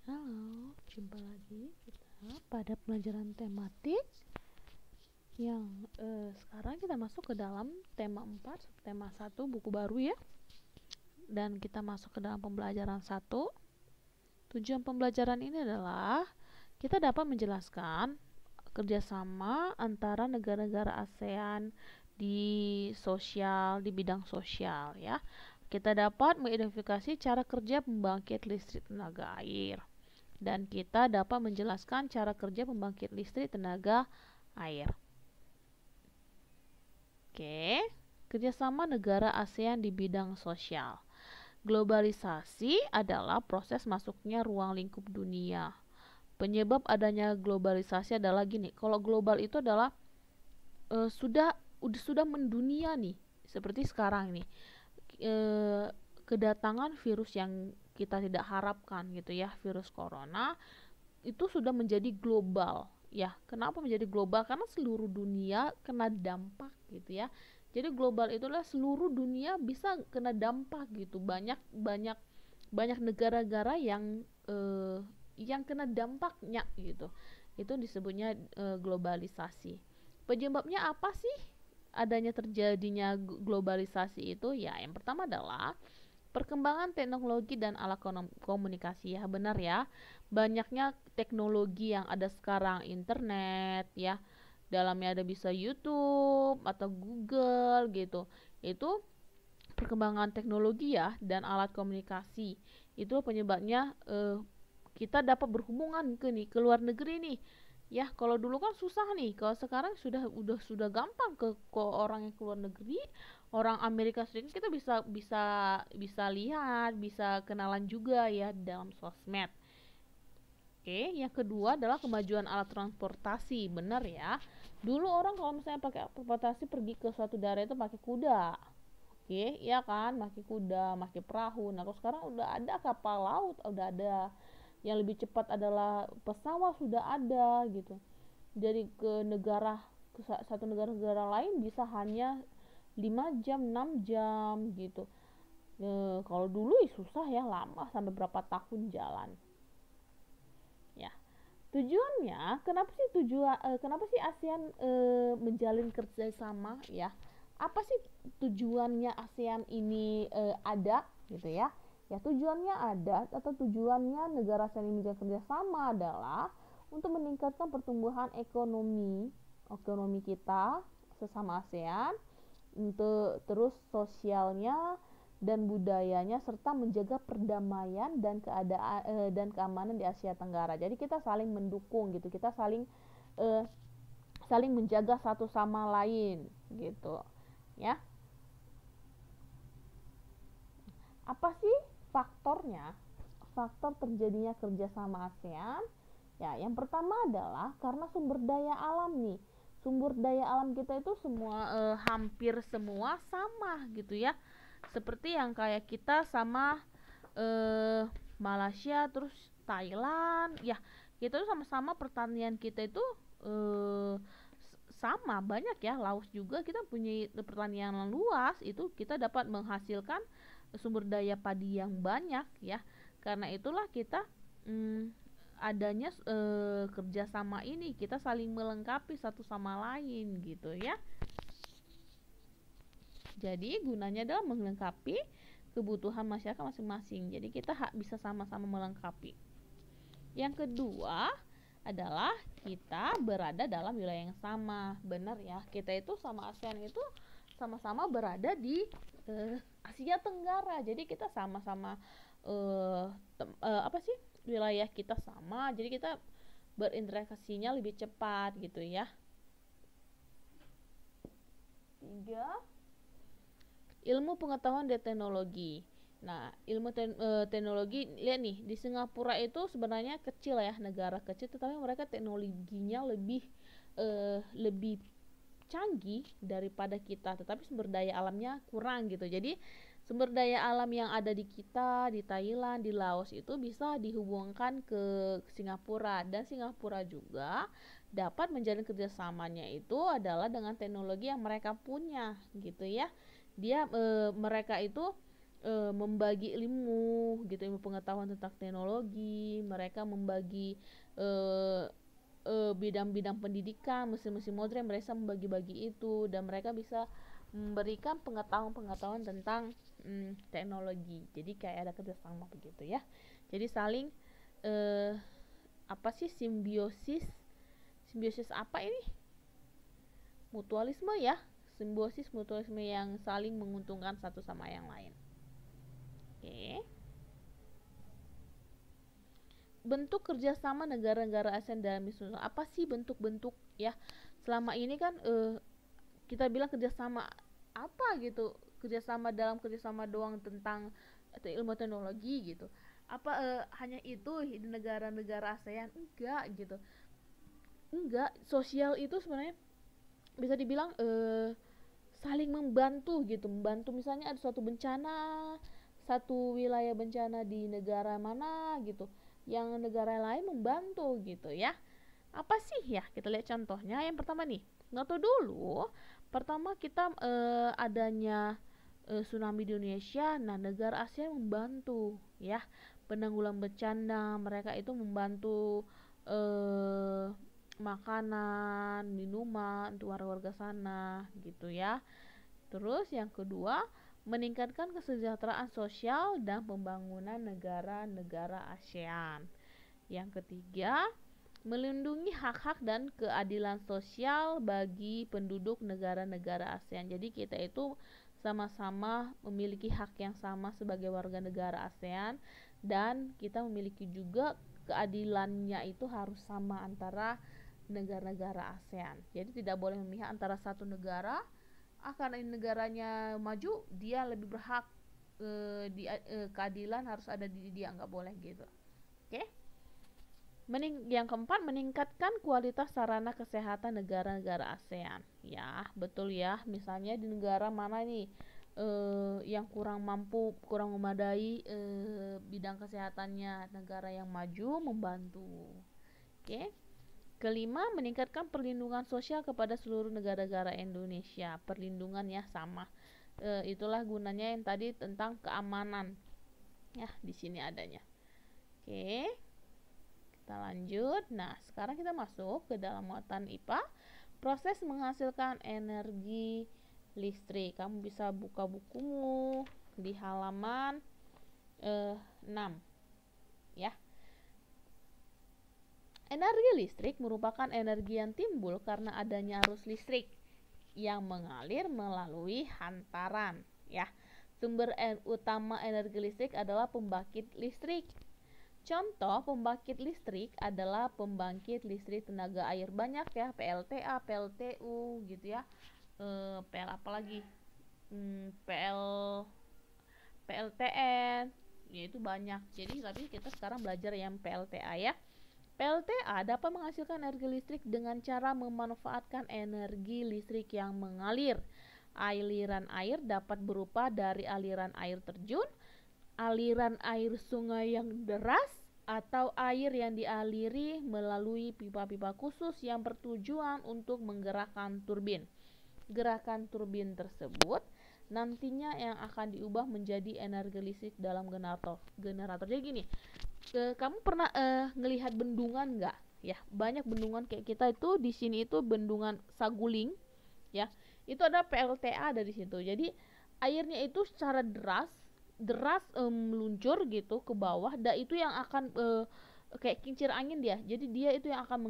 Halo, jumpa lagi kita pada pelajaran tematik yang sekarang kita masuk ke dalam tema 4, tema 1 buku baru ya. Dan kita masuk ke dalam pembelajaran 1. Tujuan pembelajaran ini adalah kita dapat menjelaskan kerjasama antara negara-negara ASEAN di bidang sosial ya. Kita dapat mengidentifikasi cara kerja pembangkit listrik tenaga air. Dan kita dapat menjelaskan cara kerja pembangkit listrik tenaga air. Oke, kerjasama negara ASEAN di bidang sosial. Globalisasi adalah proses masuknya ruang lingkup dunia. Penyebab adanya globalisasi adalah gini, kalau global itu adalah sudah mendunia nih, seperti sekarang nih. Kedatangan virus yang kita tidak harapkan gitu ya, virus corona itu sudah menjadi global ya. Kenapa menjadi global? Karena seluruh dunia kena dampak gitu ya. Jadi global itulah seluruh dunia bisa kena dampak gitu. Banyak negara-negara yang kena dampaknya gitu. Itu disebutnya globalisasi. Penyebabnya apa sih adanya terjadinya globalisasi itu? Ya, yang pertama adalah perkembangan teknologi dan alat komunikasi ya, benar ya. Banyaknya teknologi yang ada sekarang, internet ya. Dalamnya ada bisa YouTube atau Google gitu. Itu perkembangan teknologi ya dan alat komunikasi. Itu penyebabnya kita dapat berhubungan ke luar negeri nih. Ya, kalau dulu kan susah nih. Kalau sekarang sudah gampang ke orang yang keluar negeri, orang Amerika Serikat kita bisa lihat, bisa kenalan juga ya dalam sosmed. Oke, yang kedua adalah kemajuan alat transportasi, benar ya. Dulu orang kalau misalnya pakai transportasi pergi ke suatu daerah itu pakai kuda. Oke, iya kan, pakai kuda, pakai perahu. Nah, kalau sekarang udah ada kapal laut, udah ada. Yang lebih cepat adalah pesawat sudah ada gitu. Dari ke satu negara lain bisa hanya 5 jam, 6 jam gitu. Kalau dulu susah ya, lama sampai berapa tahun jalan. Ya. Tujuannya, kenapa sih ASEAN menjalin kerjasama ya? Apa sih tujuannya ASEAN ini ada gitu ya? Ya, tujuannya ada atau tujuannya negara ASEAN ini menjalin kerjasama adalah untuk meningkatkan pertumbuhan ekonomi kita sesama ASEAN, untuk terus sosialnya dan budayanya, serta menjaga perdamaian dan keamanan di Asia Tenggara. Jadi kita saling mendukung gitu, kita saling menjaga satu sama lain gitu ya. Apa sih faktor terjadinya kerjasama ASEAN? Ya, yang pertama adalah karena sumber daya alam nih. Sumber daya alam kita itu semua hampir semua sama gitu ya. Seperti yang kayak kita sama Malaysia, terus Thailand ya, kita tuh sama-sama pertanian kita itu sama banyak ya. Laos juga kita punya pertanian yang luas, itu kita dapat menghasilkan sumber daya padi yang banyak ya. Karena itulah kita adanya kerjasama ini, kita saling melengkapi satu sama lain gitu ya. Jadi gunanya adalah melengkapi kebutuhan masyarakat masing-masing. Jadi kita bisa sama-sama melengkapi. Yang kedua adalah kita berada dalam wilayah yang sama. Benar ya, kita itu sama ASEAN itu sama-sama berada di Asia Tenggara. Jadi kita sama-sama wilayah kita sama. Jadi kita berinteraksinya lebih cepat gitu ya. 3. Ilmu pengetahuan dan teknologi. Nah, ilmu teknologi, lihat nih, di Singapura itu sebenarnya kecil ya, negara kecil, tetapi mereka teknologinya lebih canggih daripada kita, tetapi sumber daya alamnya kurang gitu. Jadi sumber daya alam yang ada di kita, di Thailand, di Laos itu bisa dihubungkan ke Singapura, dan Singapura juga dapat menjalin kerjasamanya itu adalah dengan teknologi yang mereka punya gitu ya. Mereka itu membagi ilmu gitu, ilmu pengetahuan tentang teknologi. Mereka membagi eh, bidang-bidang pendidikan, mesin-mesin modern, mereka membagi-bagi itu, dan mereka bisa memberikan pengetahuan-pengetahuan tentang teknologi. Jadi kayak ada kerjasama begitu ya. Jadi saling apa sih, simbiosis apa ini, mutualisme ya, simbiosis mutualisme yang saling menguntungkan satu sama yang lain. Oke. Bentuk kerjasama negara-negara ASEAN dalam misi apa sih bentuk-bentuk ya? Selama ini kan kita bilang kerjasama apa gitu, kerjasama doang tentang ilmu teknologi gitu. Apa hanya itu di negara-negara ASEAN? Enggak gitu. Enggak, sosial itu sebenarnya bisa dibilang saling membantu gitu, membantu misalnya ada suatu bencana, satu wilayah bencana di negara mana gitu, yang negara lain membantu gitu ya. Apa sih ya, kita lihat contohnya. Yang pertama nih, nggak tahu dulu, pertama kita adanya tsunami di Indonesia. Nah, negara Asia membantu ya penanggulangan bencana, mereka itu membantu eh, makanan, minuman untuk warga-warga sana gitu ya. Terus yang kedua, meningkatkan kesejahteraan sosial dan pembangunan negara-negara ASEAN. Yang ketiga, melindungi hak-hak dan keadilan sosial bagi penduduk negara-negara ASEAN. Jadi kita itu sama-sama memiliki hak yang sama sebagai warga negara ASEAN, dan kita memiliki juga keadilannya itu harus sama antara negara-negara ASEAN. Jadi tidak boleh memihak antara satu negara, karena negaranya maju dia lebih berhak, keadilan harus ada di dia, nggak boleh gitu. Oke. Yang keempat, meningkatkan kualitas sarana kesehatan negara-negara ASEAN. Ya, betul ya. Misalnya di negara mana nih yang kurang mampu, kurang memadai bidang kesehatannya, negara yang maju membantu. Oke. Kelima, meningkatkan perlindungan sosial kepada seluruh negara-negara Indonesia. Perlindungan ya sama. Itulah gunanya yang tadi tentang keamanan. Ya, di sini adanya. Oke. Kita lanjut. Nah, sekarang kita masuk ke dalam muatan IPA. Proses menghasilkan energi listrik. Kamu bisa buka bukumu di halaman 6. Ya. Energi listrik merupakan energi yang timbul karena adanya arus listrik yang mengalir melalui hantaran. Ya. Sumber utama energi listrik adalah pembangkit listrik. Contoh pembangkit listrik adalah pembangkit listrik tenaga air, banyak ya, PLTA, PLTU gitu ya. PL apa lagi? PL PLTN, ya itu banyak. Jadi tapi kita sekarang belajar yang PLTA ya. PLTA dapat menghasilkan energi listrik dengan cara memanfaatkan energi listrik yang mengalir. Aliran air dapat berupa dari aliran air terjun, aliran air sungai yang deras, atau air yang dialiri melalui pipa-pipa khusus yang bertujuan untuk menggerakkan turbin. Gerakan turbin tersebut nantinya yang akan diubah menjadi energi listrik dalam generator. Jadi gini, kamu pernah ngelihat bendungan nggak? Ya, banyak bendungan kayak kita itu di sini itu bendungan Saguling, ya. Itu ada PLTA dari situ. Jadi airnya itu secara deras meluncur gitu ke bawah, dan itu yang akan kayak kincir angin dia. Jadi dia itu yang akan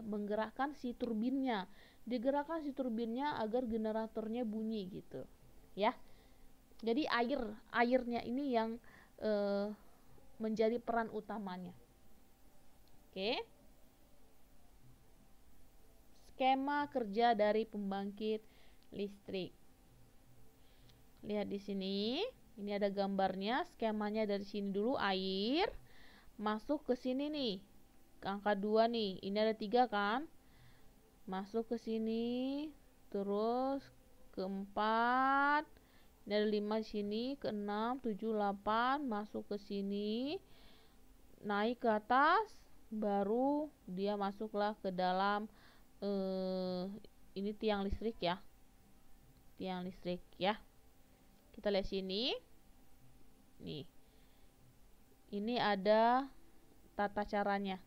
menggerakkan si turbinnya. Digerakkan si turbinnya agar generatornya bunyi gitu. Ya. Jadi airnya ini yang menjadi peran utamanya. Oke. Skema kerja dari pembangkit listrik. Lihat di sini. Ini ada gambarnya, skemanya dari sini dulu, air masuk ke sini nih, ke angka 2 nih. Ini ada 3 kan, masuk ke sini, terus ke 4, ini ada 5 di sini, ke 6, 7, 8, masuk ke sini, naik ke atas, baru dia masuklah ke dalam ini tiang listrik ya. Kita lihat sini. Nih, ini ada tata caranya.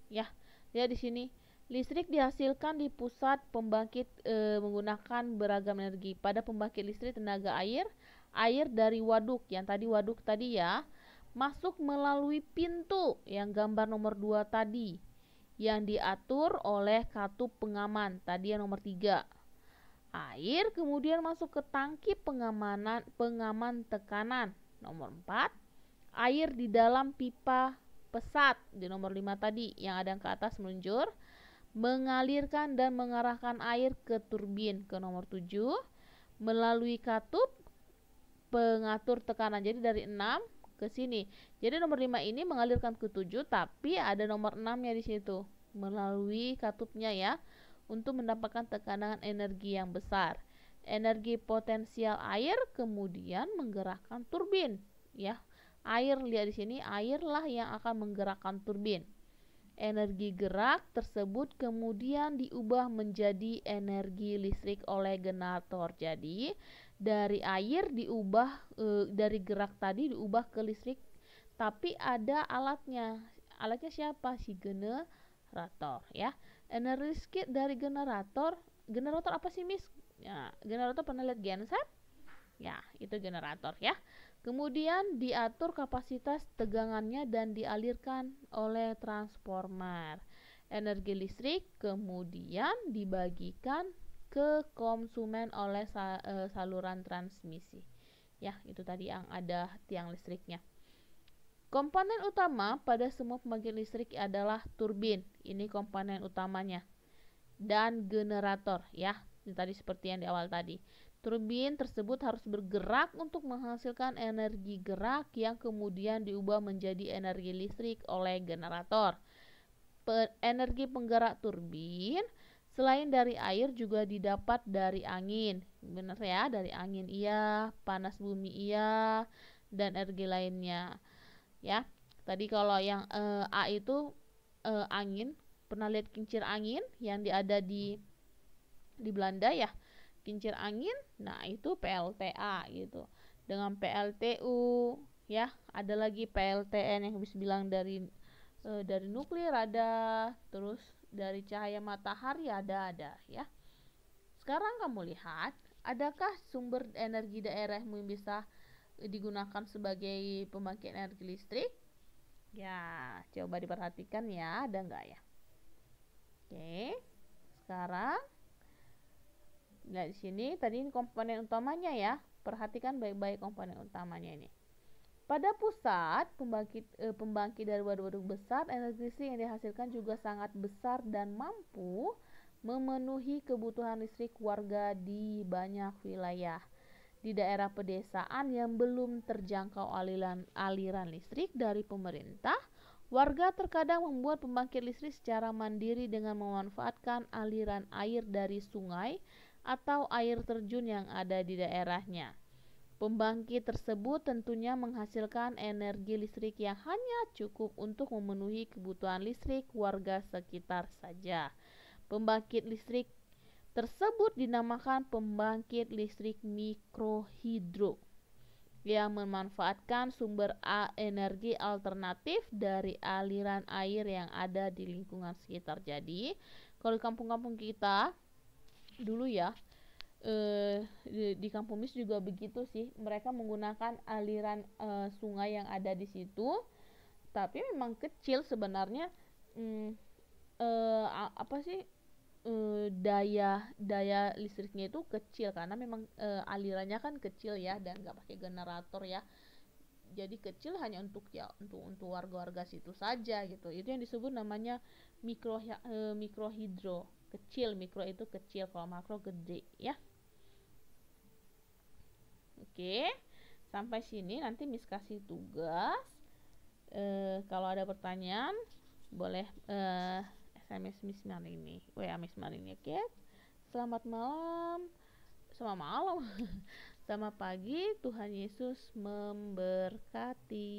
Ya, lihat di sini. Listrik dihasilkan di pusat pembangkit menggunakan beragam energi. Pada pembangkit listrik tenaga air, air dari waduk yang tadi ya, masuk melalui pintu yang gambar nomor 2 tadi, yang diatur oleh katup pengaman tadi yang nomor 3. Air kemudian masuk ke tangki pengaman tekanan nomor 4. Air di dalam pipa pesat di nomor 5 tadi yang ada ke atas meluncur, mengalirkan dan mengarahkan air ke turbin ke nomor 7 melalui katup pengatur tekanan. Jadi dari 6 ke sini. Jadi nomor 5 ini mengalirkan ke 7, tapi ada nomor 6-nya di situ, melalui katupnya ya, untuk mendapatkan tekanan energi yang besar. Energi potensial air kemudian menggerakkan turbin ya. Air, lihat di sini, airlah yang akan menggerakkan turbin. Energi gerak tersebut kemudian diubah menjadi energi listrik oleh generator. Jadi dari air diubah dari gerak tadi diubah ke listrik, tapi ada alatnya. Alatnya siapa? Si generator ya. Energi listrik dari generator. Generator apa sih, Miss? Ya, generator pernah lihat genset? Ya, itu generator ya. Kemudian diatur kapasitas tegangannya dan dialirkan oleh transformer. Energi listrik kemudian dibagikan ke konsumen oleh saluran transmisi. Ya, itu tadi yang ada tiang listriknya. Komponen utama pada semua pembangkit listrik adalah turbin. Ini komponen utamanya. Dan generator ya. Ini tadi seperti yang di awal tadi. Turbin tersebut harus bergerak untuk menghasilkan energi gerak yang kemudian diubah menjadi energi listrik oleh generator. Energi penggerak turbin selain dari air juga didapat dari angin. Benar ya, dari angin iya, panas bumi iya, dan energi lainnya. Ya. Tadi kalau yang A itu angin, pernah lihat kincir angin yang ada di Belanda ya, kincir angin. Nah, itu PLTA gitu. Dengan PLTU ya, ada lagi PLTN yang bisa bilang dari nuklir ada, terus dari cahaya matahari ada ya. Sekarang kamu lihat, adakah sumber energi daerah yang bisa digunakan sebagai pembangkit energi listrik? Ya, coba diperhatikan ya, ada enggak ya? Oke. Sekarang nah, di sini tadi komponen utamanya ya. Perhatikan baik-baik komponen utamanya ini. Pada pusat pembangkit dari waduk-waduk besar, energi listrik yang dihasilkan juga sangat besar dan mampu memenuhi kebutuhan listrik warga di banyak wilayah. Di daerah pedesaan yang belum terjangkau aliran listrik dari pemerintah, warga terkadang membuat pembangkit listrik secara mandiri dengan memanfaatkan aliran air dari sungai atau air terjun yang ada di daerahnya. Pembangkit tersebut tentunya menghasilkan energi listrik yang hanya cukup untuk memenuhi kebutuhan listrik warga sekitar saja. Pembangkit listrik tersebut dinamakan pembangkit listrik mikrohidro yang memanfaatkan sumber energi alternatif dari aliran air yang ada di lingkungan sekitar. Jadi, kalau di kampung-kampung kita dulu ya, di kampung Mis juga begitu sih, mereka menggunakan aliran sungai yang ada di situ, tapi memang kecil sebenarnya. Apa sih, daya listriknya itu kecil karena memang alirannya kan kecil ya, dan nggak pakai generator ya, jadi kecil hanya untuk warga-warga situ saja gitu. Itu yang disebut namanya mikrohidro. Kecil, mikro itu kecil, kalau makro gede ya. Oke, sampai sini nanti Miss kasih tugas. Kalau ada pertanyaan boleh SMS Miss Marini, WA Miss Marini. Oke. Selamat malam. Selamat pagi. Tuhan Yesus memberkati.